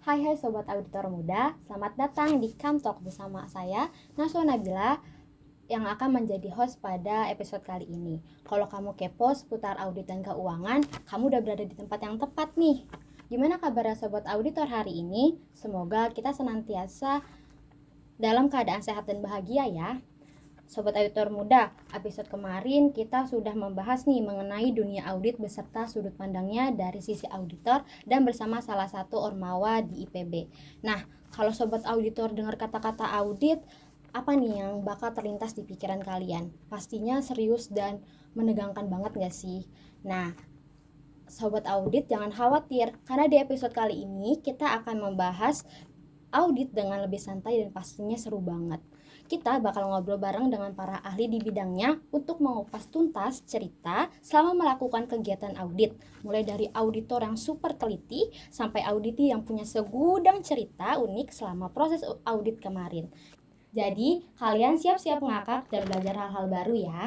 Hai Sobat Auditor Muda, selamat datang di Kamtalk bersama saya, Naswa Nabila, yang akan menjadi host pada episode kali ini. Kalau kamu kepo seputar audit dan keuangan, kamu udah berada di tempat yang tepat nih. Gimana kabarnya Sobat Auditor hari ini? Semoga kita senantiasa dalam keadaan sehat dan bahagia ya. Sobat Auditor Muda, episode kemarin kita sudah membahas nih mengenai dunia audit beserta sudut pandangnya dari sisi auditor dan bersama salah satu ormawa di IPB. Nah, kalau Sobat Auditor dengar kata-kata audit, apa nih yang bakal terlintas di pikiran kalian? Pastinya serius dan menegangkan banget gak sih? Nah, Sobat Audit jangan khawatir, karena di episode kali ini kita akan membahas audit dengan lebih santai dan pastinya seru banget. Kita bakal ngobrol bareng dengan para ahli di bidangnya untuk mengupas tuntas cerita selama melakukan kegiatan audit, mulai dari auditor yang super teliti sampai auditi yang punya segudang cerita unik selama proses audit kemarin. Jadi, kalian siap-siap ngakak dan belajar hal-hal baru ya.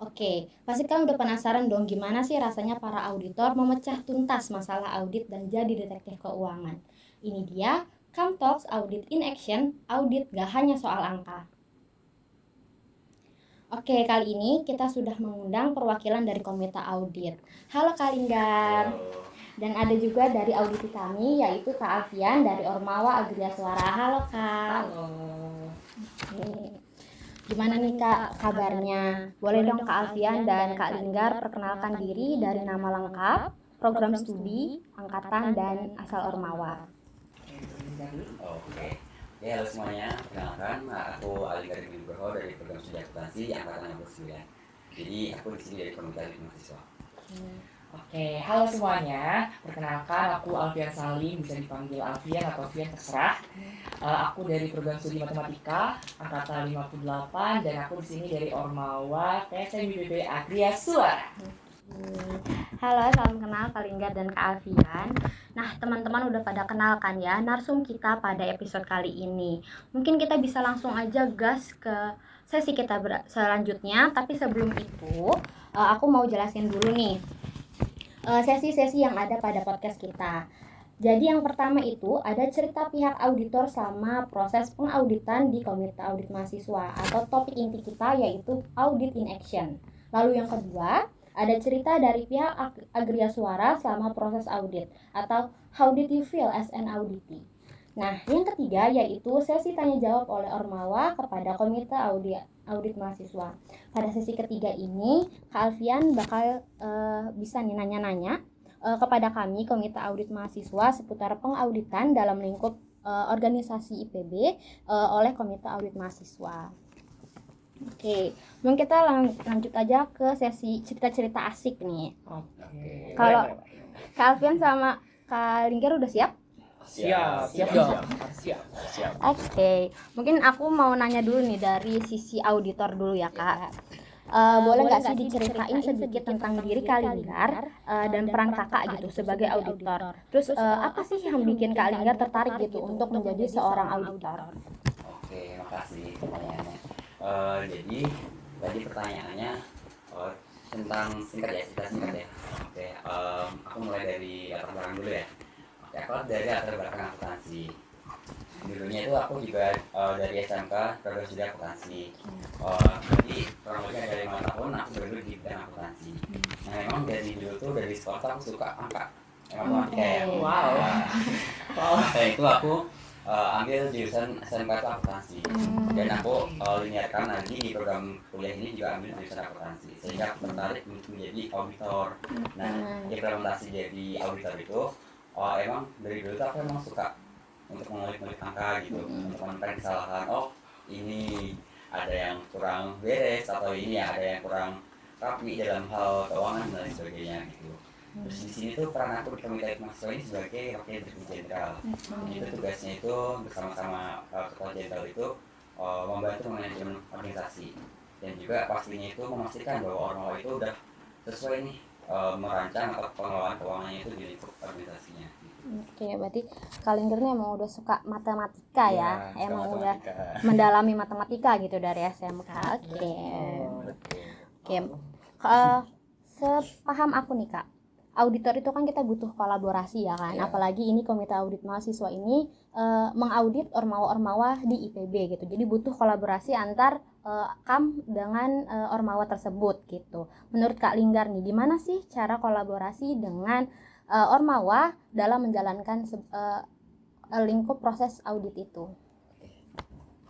Oke, pasti kalian udah penasaran dong gimana sih rasanya para auditor memecah tuntas masalah audit dan jadi detektif keuangan. Ini dia Kamtalks Audit in Action, audit gak hanya soal angka. Oke, kali ini kita sudah mengundang perwakilan dari Komite Audit. Halo Kak Linggar. Dan ada juga dari auditi kami, yaitu Kak Alfian dari Ormawa Agria Suara. Halo Kak. Halo. Oke. Gimana nih Kak kabarnya? Boleh dong Kak Alfian dan Kak Linggar perkenalkan diri dari nama lengkap, program studi, angkatan, dan asal Ormawa. Oke. Ya, halo semuanya. Perkenalkan, aku Ali Garing Nugroho dari program studi akuntansi angkatan 69. Jadi aku di sini dari Komite Audit Mahasiswa. Oke, halo semuanya. Perkenalkan, aku Alfian Salim, bisa dipanggil Alfian atau Alfian terserah. Aku dari program studi matematika angkatan 58 dan aku di sini dari Ormawa PSMIPB Agria Suara. Halo, salam kenal Kak Linggar dan Kak Alfian. Nah, teman-teman udah pada kenal kan ya narsum kita pada episode kali ini. Mungkin kita bisa langsung aja gas ke sesi kita selanjutnya. Tapi sebelum itu, aku mau jelasin dulu nih sesi-sesi yang ada pada podcast kita. Jadi yang pertama itu ada cerita pihak auditor sama proses pengauditan di Komite Audit Mahasiswa, atau topik inti kita yaitu Audit in Action. Lalu yang kedua ada cerita dari pihak Agria Suara selama proses audit, atau How did you feel as an auditee. Nah, yang ketiga yaitu sesi tanya jawab oleh Ormawa kepada Komite Audit Mahasiswa. Pada sesi ketiga ini, Kak Alfian bakal bisa nih nanya-nanya kepada kami Komite Audit Mahasiswa seputar pengauditan dalam lingkup organisasi IPB oleh Komite Audit Mahasiswa. Oke, mungkin kita lanjut aja ke sesi cerita-cerita asik nih. Oke. Kalau Kak Alfian sama Kak Linggar udah siap? Siap. Oke, mungkin aku mau nanya dulu nih dari sisi auditor dulu ya Kak. Boleh nggak sih diceritain sedikit tentang diri Kak Linggar dan peran kakak gitu sebagai auditor? Terus apa sih yang bikin Kak Linggar tertarik gitu untuk menjadi seorang auditor? Oke, makasih pertanyaannya. Jadi tadi pertanyaannya tentang cerita singkat ya. Oke, aku mulai dari latar belakang dulu ya. Ya, kalau dari latar belakang akuntansi. Dulunya itu aku juga dari SMK program studi akuntansi. Jadi kurang lebih dari 5 tahun aku bergelut di bidang akuntansi. Nah, memang dari dulu tuh dari sekolah aku suka angka, matematika ya. Wow. Nah, itu aku ambil jurusan SMK itu akuntansi. Dan aku linearkan lagi di program kuliah ini juga ambil jurusan akuntansi. Sehingga aku tertarik untuk menjadi auditor. Nah, implementasi jadi auditor itu emang dari dulu tuh aku emang suka untuk mengulik-ngulik angka gitu, untuk menemukan kesalahan. Oh, ini ada yang kurang beres, atau ini ada yang kurang rapi dalam hal keuangan dan lain sebagainya gitu. Terus di sini tuh peran aku di Komite Mahasiswa ini sebagai wakil direktur jenderal. Itu tugasnya itu bersama-sama ketua jenderal itu membantu manajemen organisasi, dan juga pastinya itu memastikan bahwa Ormawa itu udah sesuai nih merancang atau pengelolaan keuangannya itu di lingkup organisasinya. Oke, berarti Kak Linggar ini emang udah suka matematika ya, emang matematika. udah mendalami matematika gitu dari SMK. Oke. Sepaham aku nih Kak, auditor itu kan kita butuh kolaborasi ya kan, apalagi ini komite audit mahasiswa ini mengaudit ormawa-ormawa di IPB gitu, jadi butuh kolaborasi antar KAM dengan ormawa tersebut gitu. Menurut Kak Linggar nih, gimana sih cara kolaborasi dengan ormawa dalam menjalankan lingkup proses audit itu?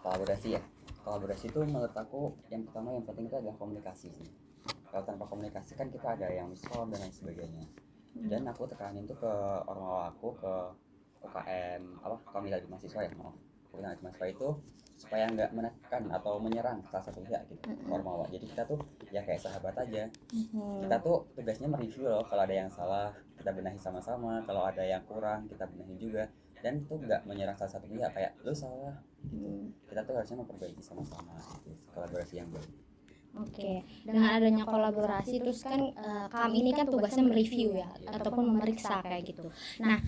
Kolaborasi itu menurut aku yang pertama yang penting itu adalah komunikasi sih. Kalau tanpa komunikasi kan kita ada yang miskom dan lain sebagainya. Dan aku tekanin tuh ke ormawa aku, ke UKM komite mahasiswa ya, komite mahasiswa itu supaya nggak menekan atau menyerang salah satu pihak gitu, ormawa. Jadi kita tuh ya kayak sahabat aja. Kita tuh tugasnya mereview loh, kalau ada yang salah kita benahi sama-sama, kalau ada yang kurang kita benahi juga. Dan itu nggak menyerang salah satu pihak kayak lu salah gitu. Kita tuh harusnya memperbaiki sama-sama gitu, kolaborasi yang baik. Oke, dengan adanya kolaborasi terus kan KAM ini kan tugasnya mereview ya ataupun memeriksa kayak gitu. Nah,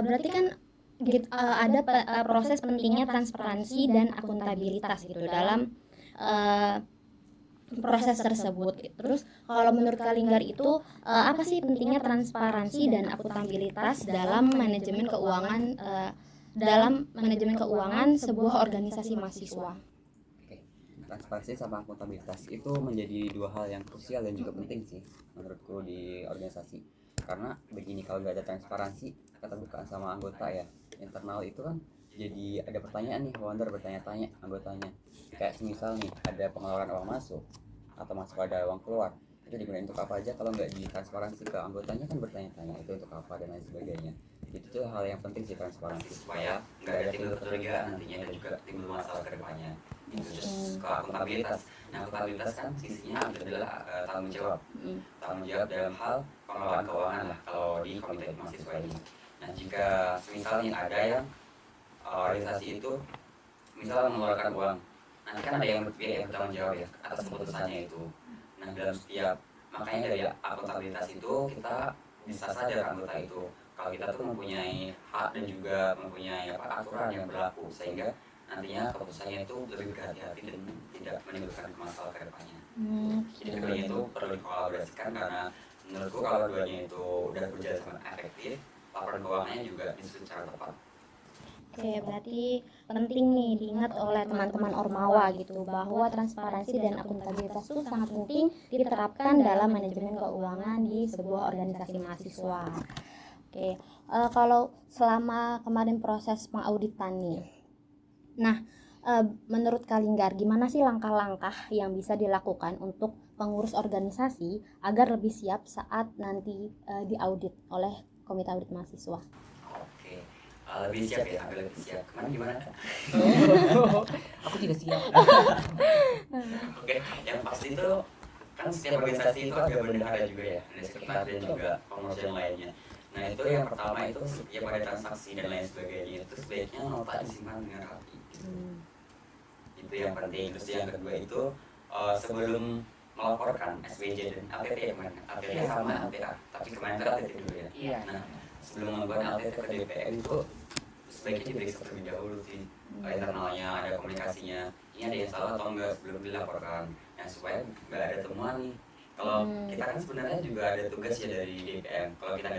berarti kan ada proses pentingnya transparansi dan akuntabilitas gitu dalam proses tersebut. Terus kalau menurut Kak Linggar itu apa sih pentingnya transparansi dan akuntabilitas dalam manajemen keuangan sebuah organisasi mahasiswa? Transparansi sama akuntabilitas itu menjadi dua hal yang krusial dan juga penting sih menurutku di organisasi. Karena begini, kalau nggak ada transparansi, keterbukaan sama anggota ya internal itu kan jadi ada pertanyaan nih, wonder bertanya-tanya anggotanya. Kayak semisal nih ada pengeluaran uang masuk atau masuk ada uang keluar, itu digunakan untuk apa aja. Kalau nggak ditransparansi ke anggotanya kan bertanya-tanya itu untuk apa dan lain sebagainya. Itu tuh hal yang penting sih, transparansi, supaya nggak ada timbul kecurigaan nantinya dan juga timbul masalah ke depannya. Terus ke akuntabilitas. Nah, akuntabilitas kan sisinya adalah tanggung jawab dalam hal pengelolaan keuangan lah kalau di komite mahasiswa ini. Nah, jika misalnya ada yang organisasi itu misal mengeluarkan uang, nanti kan ada yang bertanggung jawab ya atas keputusannya itu. Nah, dalam setiap, makanya dari akuntabilitas itu kita bisa sadar anggota itu kalau kita tuh mempunyai hak dan juga mempunyai aturan yang berlaku, sehingga nantinya keputusannya itu lebih berhati-hati dan tidak menimbulkan masalah ke depannya. Jadi keduanya itu perlu dikolaborasikan, karena menurutku kalau keduanya itu udah berjalan sangat efektif, laporan keuangannya juga disusun secara tepat. Oke, berarti penting nih diingat oleh teman-teman ormawa gitu bahwa transparansi dan akuntabilitas itu sangat penting diterapkan dalam manajemen keuangan di sebuah organisasi mahasiswa. Oke, kalau selama kemarin proses pengauditan nih, nah menurut Kak Linggar gimana sih langkah-langkah yang bisa dilakukan untuk pengurus organisasi agar lebih siap saat nanti diaudit oleh komite audit mahasiswa? Lebih siap ya, agak lebih siap. Kemarin gimana? Aku tidak siap. Oke, yang pasti itu kan setiap organisasi itu ada bendahara juga ya, ada sekretaris dan juga pengurus yang lainnya. Nah, itu yang pertama itu setiap ada transaksi dan lain sebagainya itu sebaiknya nota disimpan dengan rapi gitu. Itu yang penting. Terus yang kedua itu sebelum melaporkan SPJ dan LTT ya kemarin, LTT sama LTA, tapi kemarin itu LTT dulu ya. Iya. Nah, sebelum melakukan LTT ke DPR itu sebaiknya diperiksa terlebih dahulu sih, internalnya ada komunikasinya, ini ada yang salah atau enggak sebelum dilaporkan, nah supaya nggak ada temuan nih. Kalau kita kan sebenarnya juga ada tugas ya dari DPM, kalau kita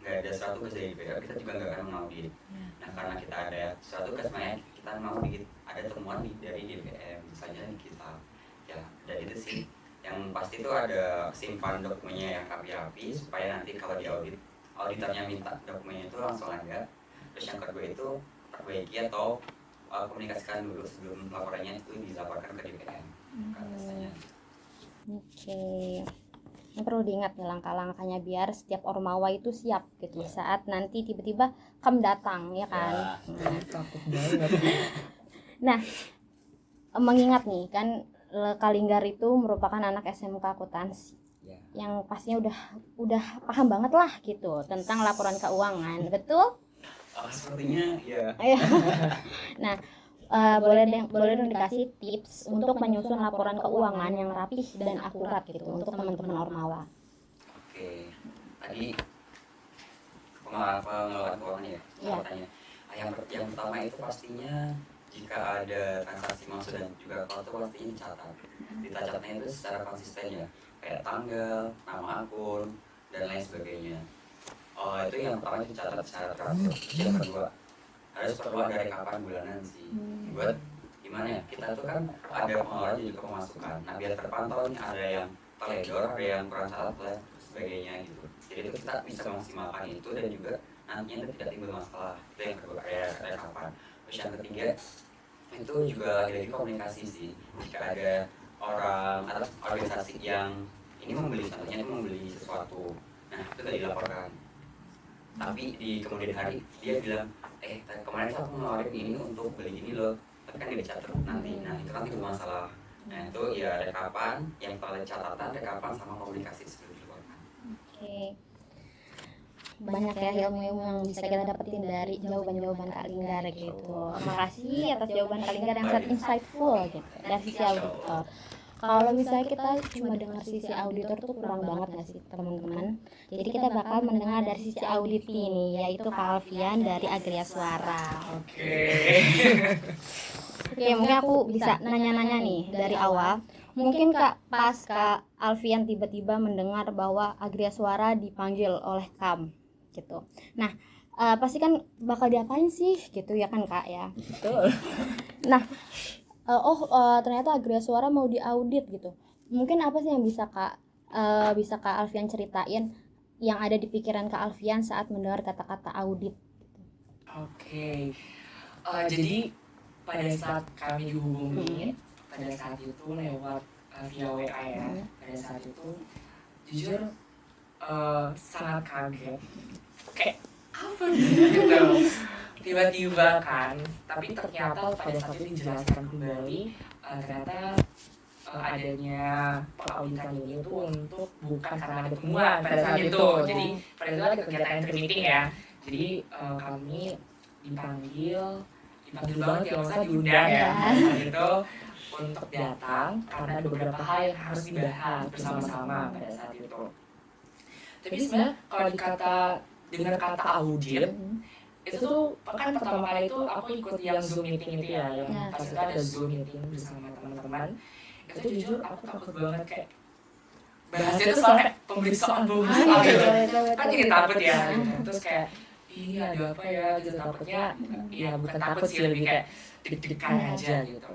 nggak ada suatu tugas dari DPM kita juga nggak akan mengaudit. Nah, karena kita ada suatu tugas, makanya kita mau bikin ada temuan nih dari DPM misalnya kita ya. Dan itu sih yang pasti itu ada simpan dokumennya yang rapi-rapi supaya nanti kalau diaudit auditornya minta dokumennya itu langsung ada. Terus yang kedua itu perbaiki atau komunikasikan dulu sebelum laporannya itu dilaporkan ke DPM. Oke, ini perlu diingat nih langkah-langkahnya biar setiap ormawa itu siap gitu saat nanti tiba-tiba KAM datang ya kan. Takut banget. Nah, mengingat nih kan Kak Linggar itu merupakan anak SMK akuntansi yang pastinya udah paham banget lah gitu tentang laporan keuangan, betul? Sepertinya ya. Nah, boleh dong dikasih tips untuk menyusun laporan keuangan yang rapih dan akurat gitu untuk teman-teman ormawa. Oke, tadi pengelolaan keuangan ya. Yang pertama itu pastinya jika ada transaksi masuk dan juga kalau itu pastinya dicatatnya itu secara konsisten ya, kayak tanggal, nama akun, dan lain sebagainya. Itu yang pertama dicatat secara teratur. Yang kedua harus perlu ada rekapan bulanan sih, buat gimana ya, kita tuh kan ada pengeluaran juga pemasukan. Nah biar terpantau nih, ada yang teledor, ada yang kurang catat dan sebagainya gitu. Jadi itu kita bisa memaksimalkan itu dan juga nantinya tidak timbul masalah. Itu yang kedua, ada rekapan. Terus yang ketiga itu juga dari komunikasi sih. Jika ada orang atau organisasi yang ini membeli sesuatu, nah itu tadi dilaporkan. Tapi di kemudian hari dia bilang, kemarin tuh aku ngeluarin ini untuk beli ini loh, tapi kan dia catat nanti. Nah itu kan itu masalah. Nah itu ya rekapan, yang paling catatan rekapan sama komunikasi sebelum dikeluarkan. Oke. Banyak ya ilmu-ilmu yang bisa kita dapetin dari jawaban-jawaban Kak Linggar gitu. Makasih atas jawaban Kak Linggar yang sangat insightful gitu dari sisi auditor. Kalau misalnya kita cuma dengar sisi auditor tuh kurang banget nggak sih teman-teman? Jadi kita bakal mendengar dari sisi audit ini, yaitu Kak Alfian dari Agria Suara. Oke, mungkin aku bisa nanya-nanya nih dari awal. Mungkin pas Kak Alfian tiba-tiba mendengar bahwa Agria Suara dipanggil oleh KAM gitu. Nah, pasti kan bakal diapain sih gitu ya kan Kak ya? Betul. Nah, ternyata Agria Suara mau diaudit gitu. Mungkin apa sih yang bisa Kak Alfian ceritain yang ada di pikiran Kak Alfian saat mendengar kata-kata audit? Oke. Jadi pada saat kami dihubungi, pada saat itu lewat via WA ya, pada saat itu jujur sangat kaget. Kayak apa gitu, tiba-tiba kan, tapi ternyata pada saat itu dijelaskan kembali ternyata adanya pengauditan ini itu untuk bukan karena ada temuan pada saat itu. Jadi pada itu ada kegiatan meeting ya, jadi kami dipanggil banget ya, masa diundang ya saat itu untuk datang karena ada beberapa hal yang harus dibahas bersama-sama pada saat itu. Tapi sebenarnya kalau dengar kata audit itu tuh kan pertama kali itu aku ikut yang Zoom meeting itu ya, yang pas itu ada Zoom meeting bersama teman-teman. Itu jujur aku takut banget, kayak bahasnya tuh soal kayak pemeriksaan gitu. Kan jadi takut ya gitu. Terus kayak ini ada apa ya gitu, takutnya ya bukan takut sih, lebih kayak deg-degan aja gitu.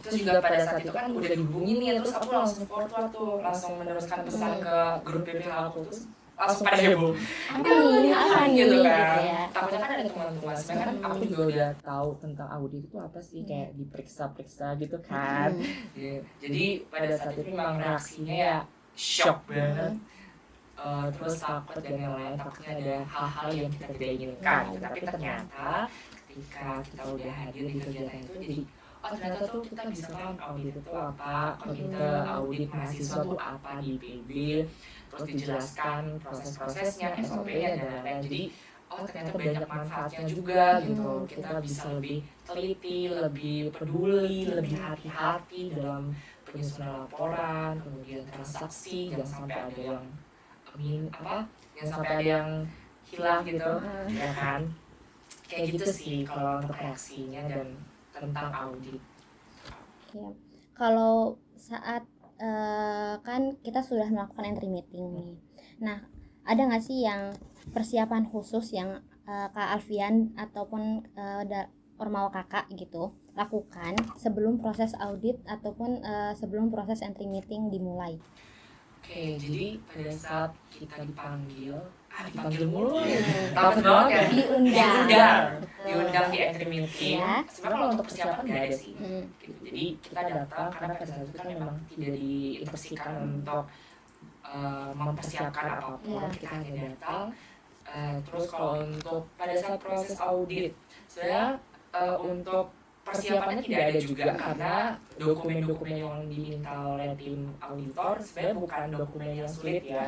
Terus juga pada saat itu kan udah dihubungin nih, terus aku langsung forward tuh, langsung meneruskan pesan ke grup PPH aku, terus langsung pada heboh. Apa nih gitu kan. Takutnya kan ada teman-teman, sebenarnya kan aku juga udah tahu tentang audit itu apa sih, kayak diperiksa-periksa gitu kan. Jadi pada saat itu memang reaksinya ya shock banget. Terus takut dan yang lain, takutnya ada hal-hal yang kita tidak inginkan gitu. Tapi ternyata ketika kita udah hadir di kegiatan itu, jadi ternyata tuh kita bisa paham audit itu apa, komite audit mahasiswa itu apa di IPB, terus dijelaskan proses-prosesnya, SOP-nya dan lain-lain. Jadi ternyata banyak manfaatnya juga gitu. Kita bisa lebih teliti, lebih peduli, lebih hati-hati dalam penyusunan laporan, kemudian transaksi, jangan sampai ada yang jangan sampai ada yang hilang gitu, ya kan? Kayak gitu sih kalau untuk reaksinya dan tentang audit. Ya. Kalau saat kan kita sudah melakukan entry meeting nih. Nah, ada nggak sih yang persiapan khusus yang Kak Alfian ataupun Ormawa kakak gitu lakukan sebelum proses audit ataupun sebelum proses entry meeting dimulai? Oke, jadi pada saat kita dipanggil mulu ya, takut banget ya, diundang di entry meeting ya. Sebenarnya kalau untuk persiapan nggak ada sih gitu. Jadi kita datang karena pada saat itu kan memang tidak diinstruksikan untuk mempersiapkan apapun, kita hanya datang. Terus kalau untuk pada saat proses audit, sebenarnya untuk persiapannya tidak ada juga, karena dokumen-dokumen yang diminta oleh tim auditor sebenarnya bukan dokumen yang sulit ya.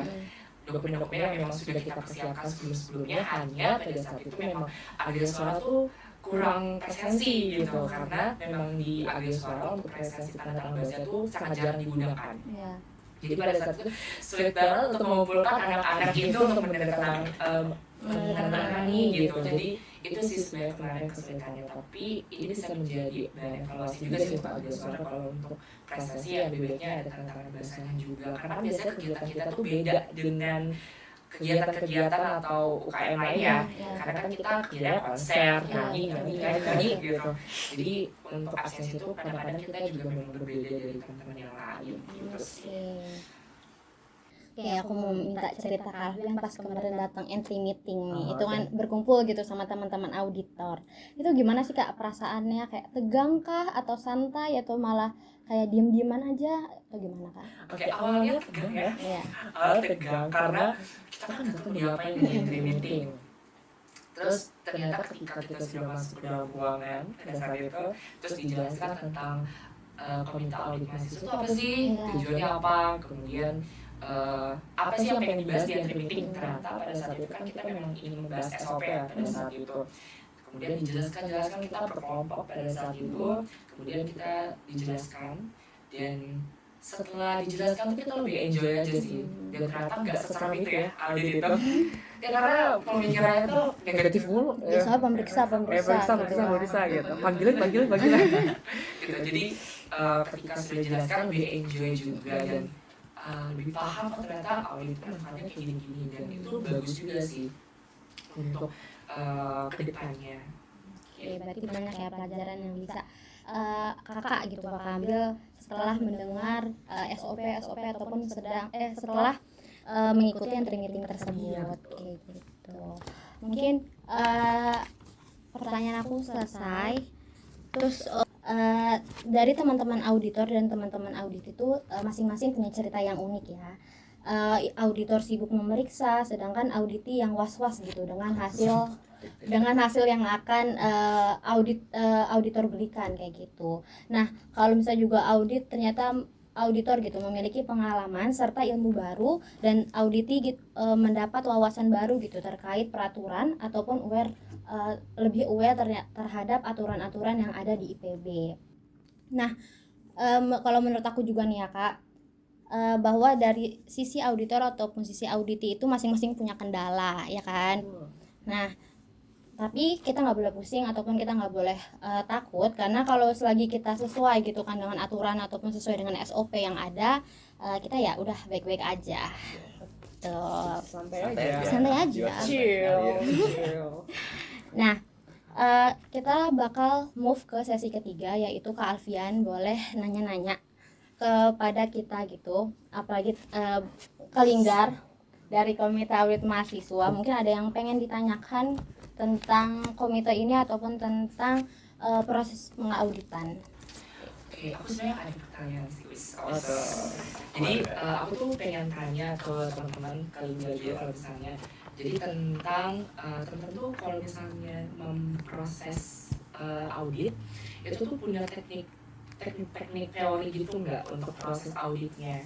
Dokumen-dokumen yang memang sudah kita persiapkan sebelum-sebelumnya, hanya pada saat itu memang Agria Suara tuh kurang presensi gitu, karena memang di Agria Suara untuk presensi tanda tangan bahasa itu sangat jarang digunakan. Jadi pada saat itu sulit banget untuk mengumpulkan anak-anak itu untuk menandatangani gitu. Jadi Itu sih sebenarnya kemarin kesulitannya, tapi ini bisa menjadi bahan evaluasi juga sih untuk audiens, karena kalau untuk prestasi ya bebeknya ada tantangan bahasanya juga, karena kan biasanya kegiatan kita tuh beda dengan kegiatan-kegiatan atau UKM lainnya, karena kan kita kerjanya konser, nyanyi gitu. Jadi untuk absensi itu kadang-kadang kita juga memang berbeda dari teman-teman yang lain gitu sih. Oke, aku mau minta cerita ke Alfian pas kemarin datang entry meeting nih. Itu kan berkumpul gitu sama teman-teman auditor. Itu gimana sih Kak perasaannya? Kayak tegang kah atau santai atau malah kayak diem-dieman aja atau gimana Kak? Oke, awalnya tegang ya. Iya. Awalnya tegang karena kita kan nggak tahu diapain di entry meeting. Terus ternyata ketika kita sudah masuk ke dalam ruangan pada saat itu, terus dijelaskan tentang komite audit mahasiswa itu apa sih, tujuannya apa, kemudian apa sih yang pengen dibahas di entry meeting. Ternyata pada saat itu kan kita memang ingin membahas SOP ya pada saat itu. Kemudian dijelaskan kita berkelompok pada saat itu, kemudian kita dijelaskan, dan setelah dijelaskan kita lebih enjoy aja sih, dan ternyata nggak seseram itu ya audit itu. Ya karena pemikirannya tuh negatif mulu ya. Biasanya pemeriksa gitu. Panggilan gitu. Jadi ketika sudah dijelaskan lebih enjoy juga, dan lebih paham kok ternyata audit itu manfaatnya kayak gini-gini, dan itu bagus juga sih untuk kedepannya. Oke, berarti banyak ya pelajaran yang bisa kakak gitu kakak ambil setelah mendengar SOP ataupun setelah mengikuti entry meeting tersebut. Oke, gitu. Mungkin pertanyaan aku selesai. Terus dari teman-teman auditor dan teman-teman audit itu masing-masing punya cerita yang unik ya. Auditor sibuk memeriksa, sedangkan auditi yang was-was gitu dengan hasil yang akan auditor belikan kayak gitu. Nah, kalau misalnya juga audit ternyata auditor gitu memiliki pengalaman serta ilmu baru, dan auditi mendapat wawasan baru gitu terkait peraturan ataupun lebih aware terhadap aturan-aturan yang ada di IPB. Nah, kalau menurut aku juga nih ya Kak, bahwa dari sisi auditor ataupun sisi auditi itu masing-masing punya kendala ya kan. Nah, tapi kita nggak boleh pusing ataupun kita nggak boleh takut, karena kalau selagi kita sesuai gitu kan dengan aturan ataupun sesuai dengan SOP yang ada, kita ya udah baik-baik aja. Betul. Santai aja. Chill. Nah, kita bakal move ke sesi ketiga, yaitu Kak Alfian boleh nanya-nanya kepada kita gitu, apalagi ke Linggar dari komite audit mahasiswa. Mungkin ada yang pengen ditanyakan tentang komite ini ataupun tentang proses pengauditan. Oke, aku sebenarnya ada pertanyaan sih, Jadi aku tuh pengen tanya ke teman-teman kali ini kalau misalnya, jadi tentang teman-teman tuh kalau misalnya memproses audit itu tuh punya teknik teori gitu nggak untuk proses auditnya.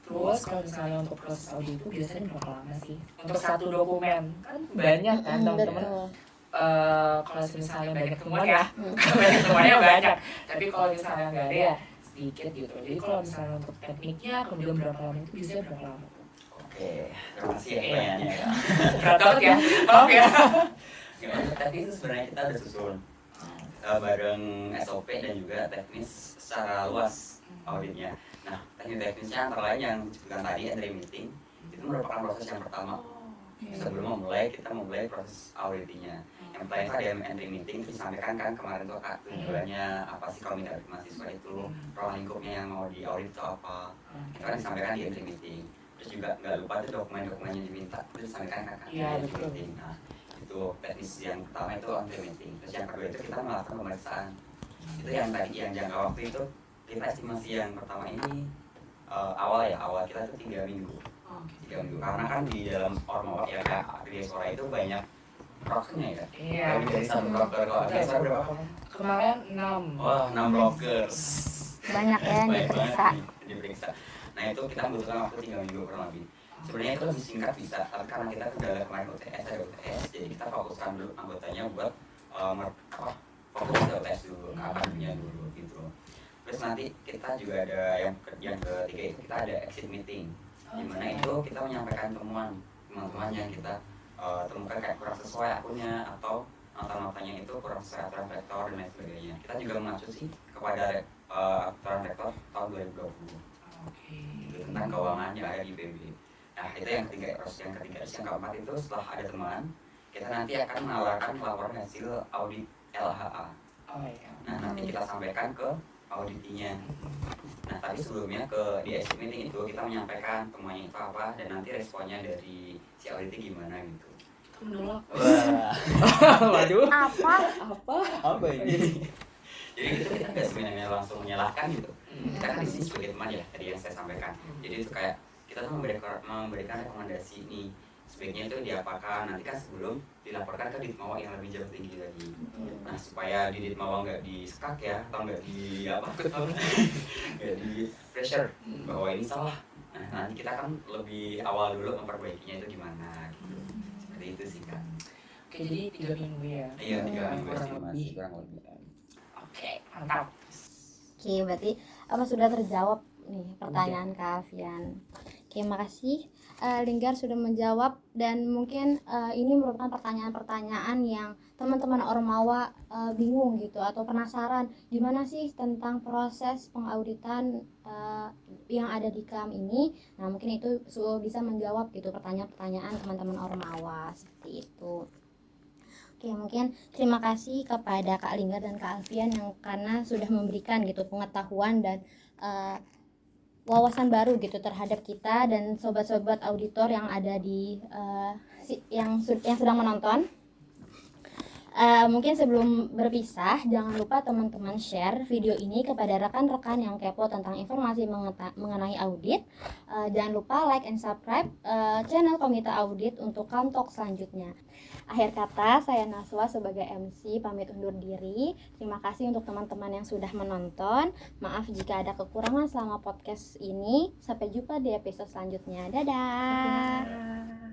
Terus kalau misalnya untuk proses audit itu biasanya berapa lama sih untuk satu dokumen? Kan banyak kan teman-teman. Kalau misalnya banyak temuan ya, banyak temuannya banyak. Tapi kalau misalnya nggak ada ya sedikit gitu. Jadi kalau misalnya untuk tekniknya kemudian berapa lama itu biasanya berapa lama? Oke, terima kasih ya pertanyaannya ya. Berat banget ya, maaf ya. Tapi itu sebenarnya kita udah susun bareng SOP dan juga teknis secara luas auditnya. Nah, teknisnya antara lain yang disebutkan tadi entry meeting itu merupakan proses yang pertama. Sebelum kita memulai proses auditnya. Yang paling tadi entry meeting itu disampaikan kan kemarin tuh Kak, tujuannya apa sih komite audit mahasiswa itu, ruang lingkupnya yang mau di audit itu apa. Itu kan disampaikan di entry meeting. Terus juga nggak lupa tuh dokumen-dokumen yang diminta itu disampaikan Kak di entry meeting. Nah, itu teknis yang pertama itu entry meeting. Terus yang kedua itu kita melakukan pemeriksaan. Itu yang tadi yang jangka waktu itu kita estimasi yang pertama ini awal kita itu 3 minggu. 3 minggu karena kan di dalam ormo ya Kak, di Sora itu banyak brokernya ya. Iya. Lebih dari 1 broker. Kalau ada berapa? Kemarin 6. Wah, 6 brokers. Banyak ya yang diperiksa. Nah, itu kita membutuhkan waktu 3 minggu kurang lebih. Sebenarnya itu lebih singkat bisa, tapi karena kita udah kemarin UTS, jadi kita fokuskan dulu anggotanya buat fokus ke UTS dulu, kapannya dulu gitu. Terus nanti kita juga ada yang ketiga itu kita ada exit meeting, dimana itu kita menyampaikan temuan yang kita temukan kayak kurang sesuai akunnya atau nota-notanya itu kurang sesuai aturan rektor dan lain sebagainya. Kita juga mengacu sih kepada aturan rektor tahun 2020 Oke. gitu, tentang keuangan yang ada di IPB. Nah itu yang ketiga, terus yang ketiga, terus yang keempat itu setelah ada temuan kita nanti akan mengeluarkan laporan hasil audit LHA. Oh iya. Nah nanti kita sampaikan ke auditinya. Nah tapi sebelumnya di SC meeting itu kita menyampaikan temuannya itu apa dan nanti responnya dari si auditnya gimana gitu. Kita menolak. Waduh. Apa ini? Jadi itu kita nggak sebenarnya langsung menyalahkan gitu. Kita kan di sini sebagai teman ya, tadi yang saya sampaikan. Jadi itu kayak kita tuh memberikan rekomendasi nih, sebaiknya itu diapakan nanti kan sebelum dilaporkan ke Ditmawa yang lebih jauh tinggi lagi. Nah supaya di Ditmawa nggak di-skak ya, atau nggak di apa? Nggak di pressure bahwa ini salah. Nah nanti kita kan lebih awal dulu memperbaikinya itu gimana. Gitu. Seperti itu sih kan. Oke, jadi 3 minggu ya. Iya 3 minggu kurang sih mas, lebih. kurang lebih. Oke, mantap. Oke, berarti apa sudah terjawab nih pertanyaan Kak Alfian. Oke, makasih Linggar sudah menjawab dan mungkin ini merupakan pertanyaan-pertanyaan yang teman-teman Ormawa bingung gitu atau penasaran gimana sih tentang proses pengauditan yang ada di KAM ini. Nah, mungkin itu bisa menjawab gitu pertanyaan-pertanyaan teman-teman Ormawa seperti itu. Oke, mungkin terima kasih kepada Kak Linggar dan Kak Alfian yang karena sudah memberikan gitu pengetahuan dan wawasan baru gitu terhadap kita dan sobat-sobat auditor yang ada di yang sedang menonton. Mungkin sebelum berpisah, jangan lupa teman-teman share video ini kepada rekan-rekan yang kepo tentang informasi mengenai audit. Jangan lupa like and subscribe channel Komite Audit untuk KAM Talk selanjutnya. Akhir kata, saya Naswa sebagai MC pamit undur diri. Terima kasih untuk teman-teman yang sudah menonton. Maaf jika ada kekurangan selama podcast ini. Sampai jumpa di episode selanjutnya. Dadah.